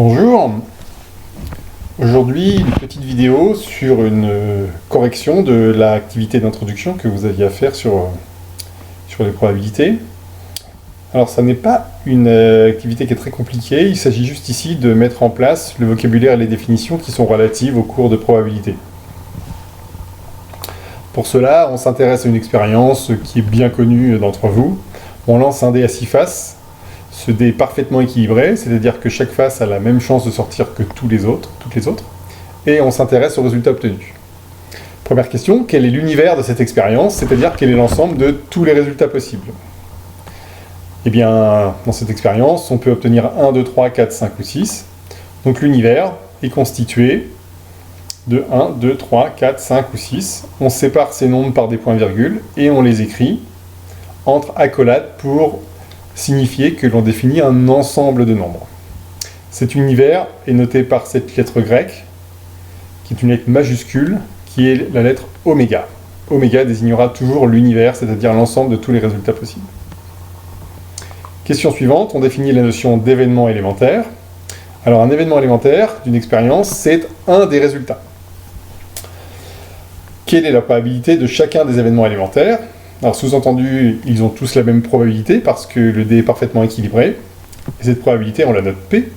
Bonjour, aujourd'hui une petite vidéo sur une correction de l'activité d'introduction que vous aviez à faire sur les probabilités. Alors ça n'est pas une activité qui est très compliquée, il s'agit juste ici de mettre en place le vocabulaire et les définitions qui sont relatives au cours de probabilité. Pour cela, on s'intéresse à une expérience qui est bien connue d'entre vous. On lance un dé à 6 faces. Ce dé est parfaitement équilibré, c'est-à-dire que chaque face a la même chance de sortir que toutes les autres, et on s'intéresse au résultat obtenu. Première question, quel est l'univers de cette expérience, c'est-à-dire quel est l'ensemble de tous les résultats possibles? Eh bien, dans cette expérience, on peut obtenir 1, 2, 3, 4, 5 ou 6. Donc l'univers est constitué de 1, 2, 3, 4, 5 ou 6. On sépare ces nombres par des points-virgules et on les écrit entre accolades pour signifier que l'on définit un ensemble de nombres. Cet univers est noté par cette lettre grecque, qui est une lettre majuscule, qui est la lettre oméga. Oméga désignera toujours l'univers, c'est-à-dire l'ensemble de tous les résultats possibles. Question suivante, on définit la notion d'événement élémentaire. Alors un événement élémentaire d'une expérience, c'est un des résultats. Quelle est la probabilité de chacun des événements élémentaires? Alors sous-entendu, ils ont tous la même probabilité parce que le dé est parfaitement équilibré. Et cette probabilité, on la note P.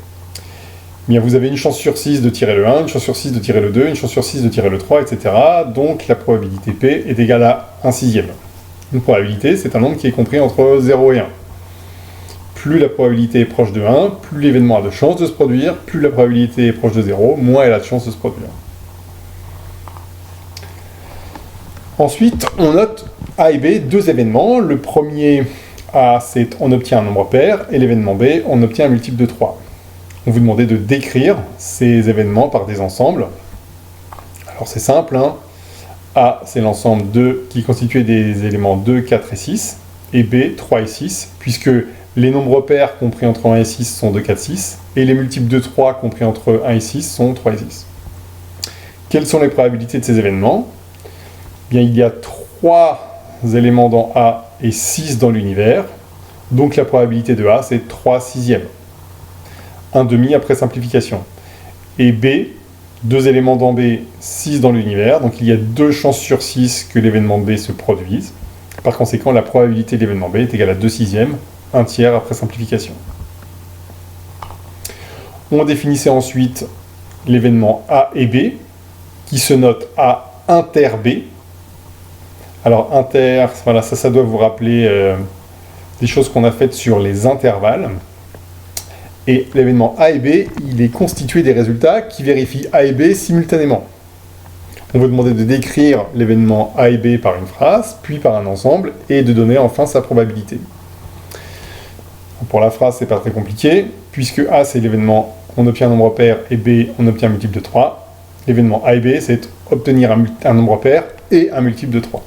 Bien, vous avez une chance sur 6 de tirer le 1, une chance sur 6 de tirer le 2, une chance sur 6 de tirer le 3, etc. Donc la probabilité P est égale à 1 sixième. Une probabilité, c'est un nombre qui est compris entre 0 et 1. Plus la probabilité est proche de 1, plus l'événement a de chances de se produire, plus la probabilité est proche de 0, moins elle a de chances de se produire. Ensuite, on note A et B, deux événements. Le premier A, c'est on obtient un nombre pair, et l'événement B, on obtient un multiple de 3. On vous demandait de décrire ces événements par des ensembles. Alors c'est simple, hein. A, c'est l'ensemble qui est constitué des éléments 2, 4 et 6, et B, 3 et 6, puisque les nombres pairs compris entre 1 et 6 sont 2, 4, 6, et les multiples de 3 compris entre 1 et 6 sont 3 et 6. Quelles sont les probabilités de ces événements? Bien, il y a 3 éléments dans A et 6 dans l'univers, donc la probabilité de A, c'est 3 sixièmes. 1 demi après simplification. Et B, 2 éléments dans B, 6 dans l'univers, donc il y a 2 chances sur 6 que l'événement B se produise. Par conséquent, la probabilité de l'événement B est égale à 2 sixièmes, 1 tiers après simplification. On définissait ensuite l'événement A et B, qui se note A inter B. Alors inter, voilà, ça doit vous rappeler des choses qu'on a faites sur les intervalles. Et l'événement A et B, il est constitué des résultats qui vérifient A et B simultanément. On va demander de décrire l'événement A et B par une phrase, puis par un ensemble, et de donner enfin sa probabilité. Pour la phrase, c'est pas très compliqué, puisque A c'est l'événement on obtient un nombre pair et B on obtient un multiple de 3. L'événement A et B, c'est obtenir un nombre pair et un multiple de 3.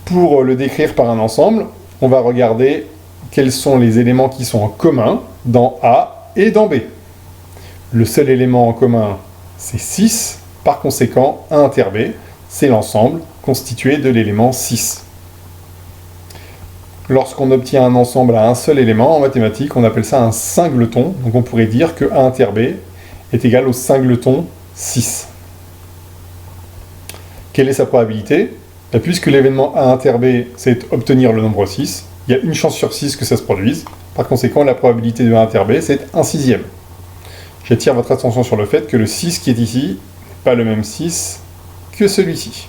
Pour le décrire par un ensemble, on va regarder quels sont les éléments qui sont en commun dans A et dans B. Le seul élément en commun, c'est 6. Par conséquent, A inter B, c'est l'ensemble constitué de l'élément 6. Lorsqu'on obtient un ensemble à un seul élément, en mathématiques, on appelle ça un singleton. Donc on pourrait dire que A inter B est égal au singleton 6. Quelle est sa probabilité? Puisque l'événement A inter B, c'est obtenir le nombre 6, il y a une chance sur 6 que ça se produise. Par conséquent, la probabilité de A inter B, c'est 1 sixième. J'attire votre attention sur le fait que le 6 qui est ici n'est pas le même 6 que celui-ci.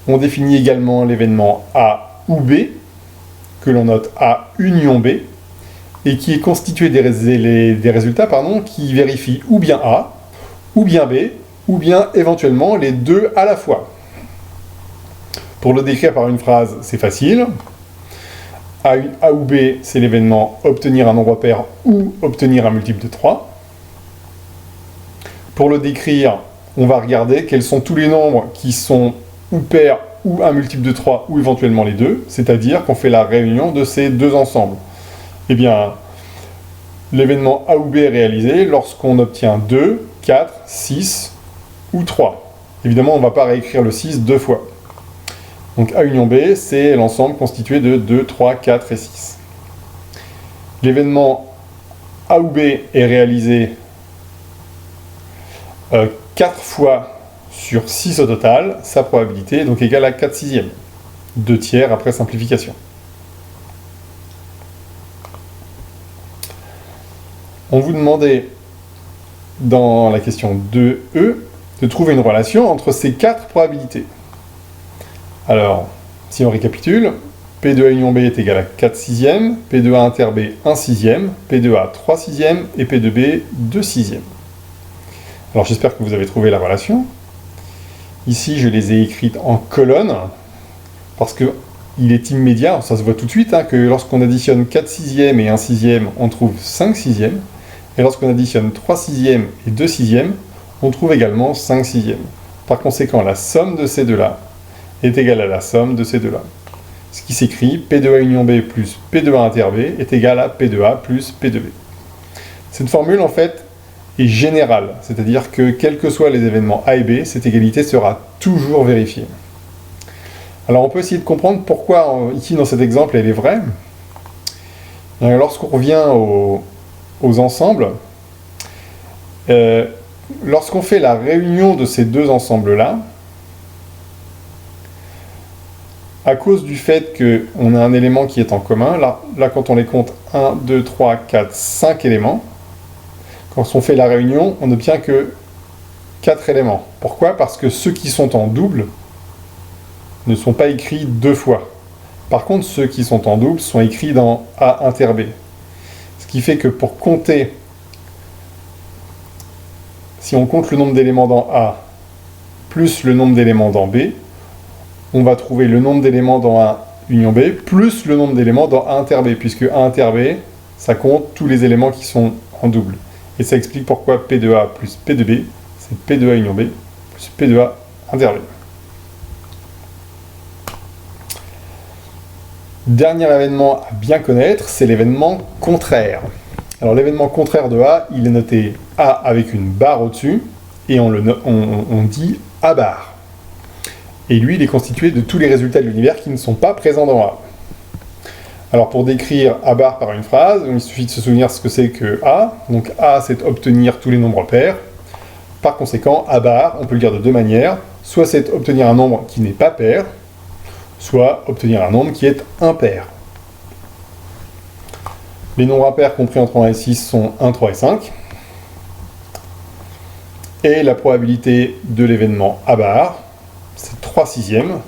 On définit également l'événement A ou B, que l'on note A union B, et qui est constitué des résultats qui vérifient ou bien A, ou bien B, ou bien éventuellement les deux à la fois. Pour le décrire par une phrase, c'est facile. A ou B, c'est l'événement obtenir un nombre pair ou obtenir un multiple de 3. Pour le décrire, on va regarder quels sont tous les nombres qui sont ou pairs ou un multiple de 3 ou éventuellement les deux, c'est-à-dire qu'on fait la réunion de ces deux ensembles. Eh bien, l'événement A ou B est réalisé lorsqu'on obtient 2, 4, 6 ou 3. Évidemment, on ne va pas réécrire le 6 deux fois. Donc A union B, c'est l'ensemble constitué de 2, 3, 4 et 6. L'événement A ou B est réalisé 4 fois sur 6 au total, sa probabilité est donc égale à 4 sixièmes. 2 tiers après simplification. On vous demandait, dans la question 2e, de trouver une relation entre ces 4 probabilités. Alors, si on récapitule, P de A union B est égal à 4 sixièmes, P de A inter B 1 sixième, P de A 3 sixièmes et P de B 2 sixièmes. Alors j'espère que vous avez trouvé la relation. Ici, je les ai écrites en colonnes, parce qu'il est immédiat, ça se voit tout de suite, que lorsqu'on additionne 4 sixièmes et 1 sixième, on trouve 5 sixièmes, et lorsqu'on additionne 3 sixièmes et 2 sixièmes, on trouve également 5 sixièmes. Par conséquent, la somme de ces deux-là est égale à la somme de ces deux-là. Ce qui s'écrit P de A union B plus P de A inter B est égal à P de A plus P de B. Cette formule, en fait, est générale, c'est-à-dire que quels que soient les événements A et B, cette égalité sera toujours vérifiée. Alors on peut essayer de comprendre pourquoi, ici dans cet exemple, elle est vraie. Lorsqu'on revient aux ensembles, lorsqu'on fait la réunion de ces deux ensembles-là, à cause du fait qu'on a un élément qui est en commun, là quand on les compte 1, 2, 3, 4, 5 éléments, quand on fait la réunion, on n'obtient que 4 éléments. Pourquoi? Parce que ceux qui sont en double ne sont pas écrits 2 fois. Par contre, ceux qui sont en double sont écrits dans A inter B. Ce qui fait que pour compter, si on compte le nombre d'éléments dans A plus le nombre d'éléments dans B, on va trouver le nombre d'éléments dans A union B plus le nombre d'éléments dans A inter B, puisque A inter B, ça compte tous les éléments qui sont en double. Et ça explique pourquoi P de A plus P de B, c'est P de A union B plus P de A inter B. Dernier événement à bien connaître, c'est l'événement contraire. Alors l'événement contraire de A, il est noté A avec une barre au-dessus, et on dit A bar. Et lui, il est constitué de tous les résultats de l'univers qui ne sont pas présents dans A. Alors pour décrire A bar par une phrase, il suffit de se souvenir ce que c'est que A. Donc A, c'est obtenir tous les nombres pairs. Par conséquent, A bar, on peut le dire de deux manières. Soit c'est obtenir un nombre qui n'est pas pair, soit obtenir un nombre qui est impair. Les nombres impairs compris entre 1 et 6 sont 1, 3 et 5. Et la probabilité de l'événement A bar, c'est 3 sixièmes,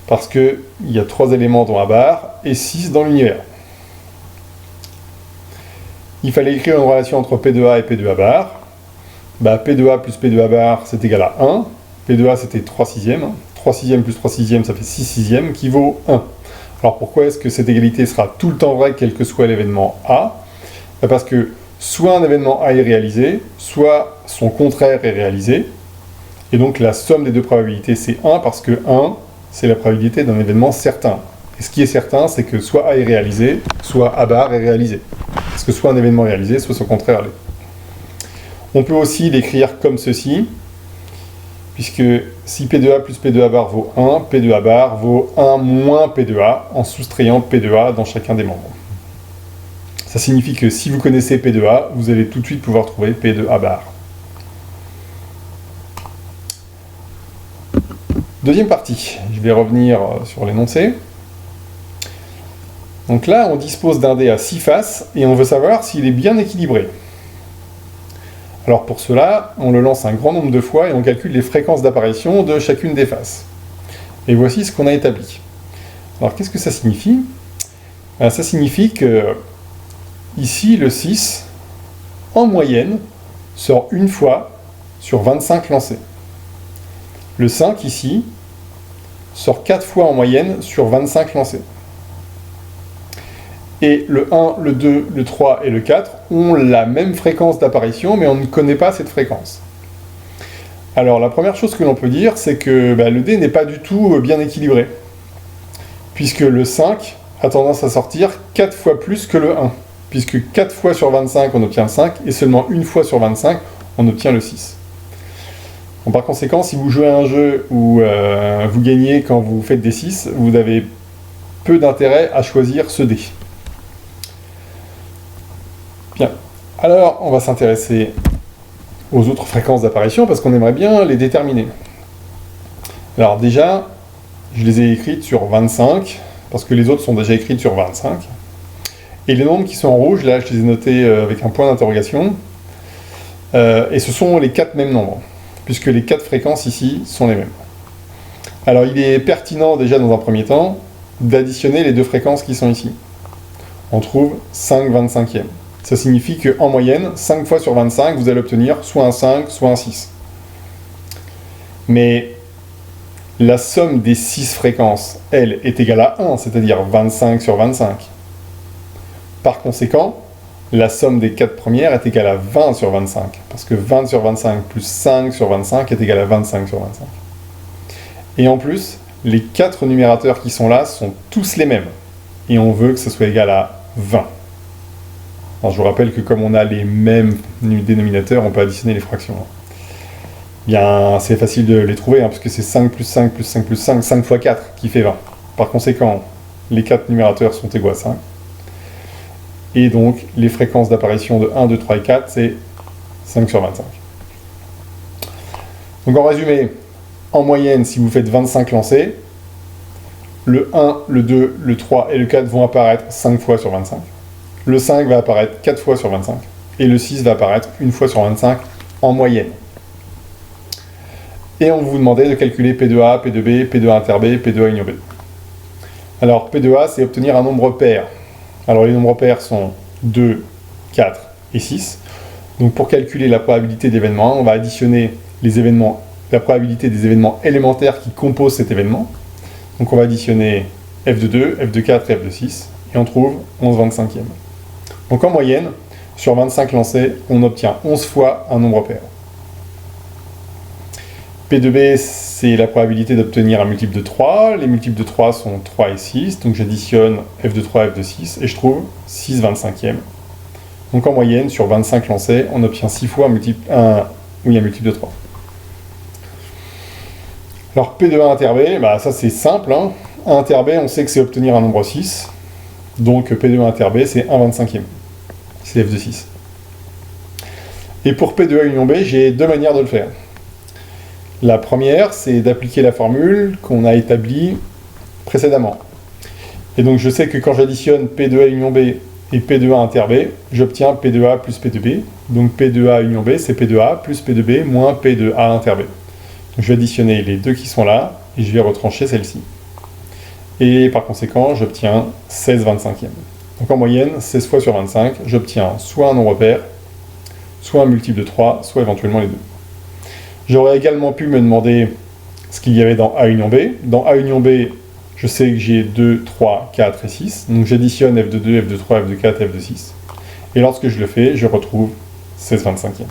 parce qu'il y a 3 éléments dans A bar et 6 dans l'univers. Il fallait écrire une relation entre P de A et P de A bar. P de A plus P de A bar, c'est égal à 1. P de A, c'était 3 sixièmes. 3 sixièmes plus 3 sixièmes, ça fait 6 sixièmes, qui vaut 1. Alors pourquoi est-ce que cette égalité sera tout le temps vraie, quel que soit l'événement A? Parce que soit un événement A est réalisé, soit son contraire est réalisé. Et donc la somme des deux probabilités, c'est 1, parce que 1, c'est la probabilité d'un événement certain. Et ce qui est certain, c'est que soit A est réalisé, soit A bar est réalisé. Parce que soit un événement est réalisé, soit son contraire l'est. On peut aussi l'écrire comme ceci, puisque si P de A plus P de A bar vaut 1, P de A bar vaut 1 moins P de A, en soustrayant P de A dans chacun des membres. Ça signifie que si vous connaissez P de A, vous allez tout de suite pouvoir trouver P de A bar. Deuxième partie, je vais revenir sur l'énoncé. Donc là, on dispose d'un dé à 6 faces, et on veut savoir s'il est bien équilibré. Alors pour cela, on le lance un grand nombre de fois, et on calcule les fréquences d'apparition de chacune des faces. Et voici ce qu'on a établi. Alors qu'est-ce que ça signifie? Ça signifie que, ici, le 6, en moyenne, sort une fois sur 25 lancés. Le 5, ici, sort 4 fois en moyenne sur 25 lancés. Et le 1, le 2, le 3 et le 4 ont la même fréquence d'apparition, mais on ne connaît pas cette fréquence. Alors la première chose que l'on peut dire, c'est que le dé n'est pas du tout bien équilibré, puisque le 5 a tendance à sortir 4 fois plus que le 1, puisque 4 fois sur 25 on obtient 5, et seulement une fois sur 25 on obtient le 6. Bon, par conséquent, si vous jouez à un jeu où vous gagnez quand vous faites des 6, vous avez peu d'intérêt à choisir ce dé. Bien. Alors, on va s'intéresser aux autres fréquences d'apparition parce qu'on aimerait bien les déterminer. Alors déjà, je les ai écrites sur 25, parce que les autres sont déjà écrites sur 25. Et les nombres qui sont en rouge, là, je les ai notés avec un point d'interrogation. Et ce sont les 4 mêmes nombres, puisque les 4 fréquences ici sont les mêmes. Alors il est pertinent déjà dans un premier temps d'additionner les 2 fréquences qui sont ici. On trouve 5 25e. Ça signifie qu'en moyenne, 5 fois sur 25, vous allez obtenir soit un 5, soit un 6. Mais la somme des 6 fréquences, elle, est égale à 1, c'est-à-dire 25 sur 25. Par conséquent, la somme des 4 premières est égale à 20 sur 25, parce que 20 sur 25 plus 5 sur 25 est égal à 25 sur 25. Et en plus, les 4 numérateurs qui sont là sont tous les mêmes, et on veut que ce soit égal à 20. Alors je vous rappelle que comme on a les mêmes dénominateurs, on peut additionner les fractions. Bien, c'est facile de les trouver, parce que c'est 5 plus 5 plus 5 plus 5, 5 fois 4 qui fait 20. Par conséquent, les 4 numérateurs sont égaux à 5. Et donc, les fréquences d'apparition de 1, 2, 3 et 4, c'est 5 sur 25. Donc en résumé, en moyenne, si vous faites 25 lancers, le 1, le 2, le 3 et le 4 vont apparaître 5 fois sur 25. Le 5 va apparaître 4 fois sur 25. Et le 6 va apparaître 1 fois sur 25 en moyenne. Et on vous demandait de calculer P2A, P2B, P2A inter B, P2A union B. Alors P2A, c'est obtenir un nombre pair. Alors les nombres pairs sont 2, 4 et 6. Donc pour calculer la probabilité d'événement 1, on va additionner les événements, la probabilité des événements élémentaires qui composent cet événement. Donc on va additionner f de 2, f de 4 et f de 6. Et on trouve 11 25e. Donc en moyenne, sur 25 lancés, on obtient 11 fois un nombre pair. P2B, c'est la probabilité d'obtenir un multiple de 3. Les multiples de 3 sont 3 et 6. Donc j'additionne f de 3 et f de 6. Et je trouve 6 25e. Donc en moyenne, sur 25 lancés, on obtient 6 fois un multiple de 3. Alors P2A inter B, bah, ça c'est simple. Hein. 1 inter B, on sait que c'est obtenir un nombre 6. Donc P2A inter B, c'est 1 25e. C'est f de 6. Et pour P2A union B, j'ai 2 manières de le faire. La première, c'est d'appliquer la formule qu'on a établie précédemment. Et donc je sais que quand j'additionne P2A union B et P2A inter B, j'obtiens P2A plus P2B. Donc P2A union B, c'est P2A plus P2B moins P2A inter B. Donc je vais additionner les deux qui sont là, et je vais retrancher celle-ci. Et par conséquent, j'obtiens 16 25e. Donc en moyenne, 16 fois sur 25, j'obtiens soit un nombre pair, soit un multiple de 3, soit éventuellement les deux. J'aurais également pu me demander ce qu'il y avait dans A union B. Dans A union B, je sais que j'ai 2, 3, 4 et 6. Donc j'additionne f de 2, f de 3, f de 4, f de 6. Et lorsque je le fais, je retrouve 16 25e.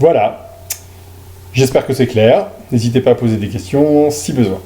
Voilà. J'espère que c'est clair. N'hésitez pas à poser des questions si besoin.